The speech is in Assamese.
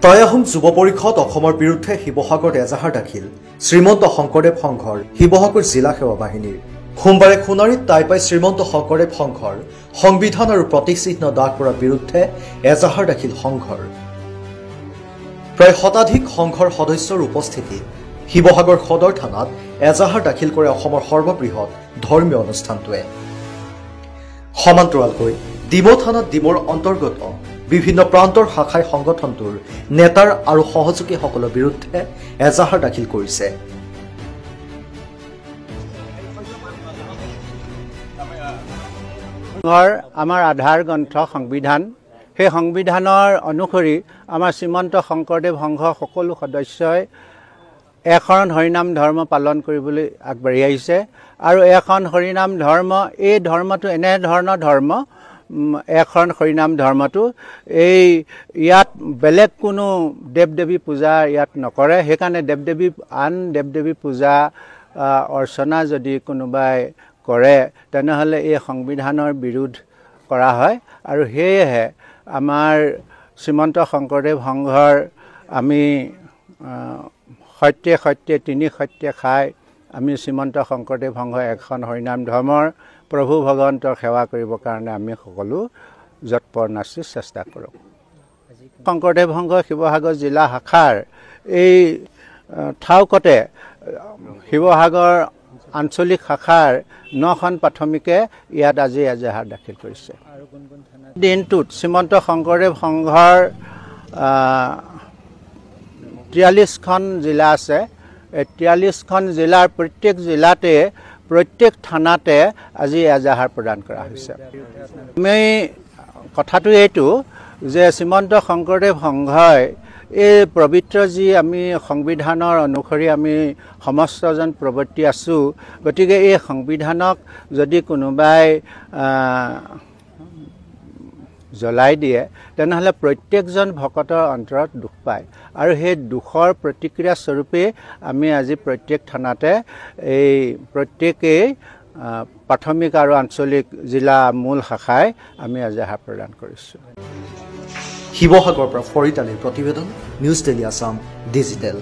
তয়াহুম যুৱ পৰিষদ অসমৰ বিৰুদ্ধে শিৱসাগৰত এজাহাৰ দাখিল শ্ৰীমন্ত শংকৰদেৱ সংঘৰ শিৱসাগৰ জিলা সেৱা বাহিনীৰ সোমবাৰে সোণাৰীত টাইপাই শ্ৰীমন্ত শংকৰদেৱ সংঘৰ সংবিধান আৰু প্ৰতীকচিহ্ন দাগ কৰাৰ বিৰুদ্ধে এজাহাৰ দাখিল সংঘৰ প্ৰায় শতাধিক সংঘৰ সদস্যৰ উপস্থিতিত শিৱসাগৰ সদৰ থানাত এজাহাৰ দাখিল কৰে অসমৰ সৰ্ববৃহৎ ধৰ্মীয় অনুষ্ঠানটোৱে সমান্তৰালকৈ ডিমৌ থানাত ডিমৌৰ অন্তৰ্গত বিভিন্ন প্ৰান্তৰ শাখাই সংগঠনটোৰ নেতাৰ আৰু সহযোগীসকলৰ বিৰুদ্ধে এজাহাৰ দাখিল কৰিছে। আমাৰ আধাৰ গ্ৰন্থ সংবিধান সেই সংবিধানৰ অনুসৰি আমাৰ শ্ৰীমন্ত শংকৰদেৱ সংঘৰ সকলো সদস্যই এখন হৰিনাম ধৰ্ম পালন কৰিবলৈ আগবাঢ়ি আহিছে আৰু এখন হৰিনাম ধৰ্ম এই ধৰ্মটো এনে ধৰণৰ ধৰ্ম এখন হৰিনাম ধৰ্মটো এই ইয়াত বেলেগ কোনো দেৱ দেৱী পূজা ইয়াত নকৰে সেইকাৰণে দেৱ দেৱী আন দেৱ দেৱী পূজা অৰ্চনা যদি কোনোবাই কৰে তেনেহ'লে এই সংবিধানৰ বিৰোধ কৰা হয় আৰু সেয়েহে আমাৰ শ্ৰীমন্ত শংকৰদেৱ সংঘৰ আমি সত্যে সত্যে তিনি সত্যে খাই আমি শ্ৰীমন্ত শংকৰদেৱ সংঘৰ এখন হৰিনাম ধৰ্মৰ প্ৰভু ভগৱন্তৰ সেৱা কৰিবৰ কাৰণে আমি সকলো যৎপৰ নাচি চেষ্টা কৰোঁ। শংকৰদেৱ সংঘৰ শিৱসাগৰ জিলা শাখাৰ এই ঠাউকতে শিৱসাগৰ আঞ্চলিক শাখাৰ 9খন প্ৰাথমিকে ইয়াত আজি এজাহাৰ দাখিল কৰিছে। দিনটোত শ্ৰীমন্ত শংকৰদেৱ সংঘৰ 43খন জিলা আছে। এই 43খন জিলাৰ প্ৰত্যেক জিলাতে প্ৰত্যেক থানাতে আজি এজাহাৰ প্ৰদান কৰা হৈছে। আমি কথাটো এইটো যে শ্ৰীমন্ত শংকৰদেৱ সংঘই এই পবিত্ৰ যি আমি সংবিধানৰ অনুসৰি আমি সমস্তজন প্ৰৱৰ্তি আছোঁ গতিকে এই সংবিধানক যদি কোনোবাই জ্বলাই দিয়ে তেনেহ'লে প্ৰত্যেকজন ভকতৰ অন্তৰত দুখ পায় আৰু সেই দুখৰ প্ৰতিক্ৰিয়া স্বৰূপে আমি আজি প্ৰত্যেক থানাতে এই প্ৰত্যেকেই প্ৰাথমিক আৰু আঞ্চলিক জিলা মূল শাখাই আমি এজাহাৰ প্ৰদান কৰিছোঁ। শিৱসাগৰৰ পৰা ফৰিদ আলীৰ প্ৰতিবেদন নিউজ ডেইলী আছাম ডিজিটেল।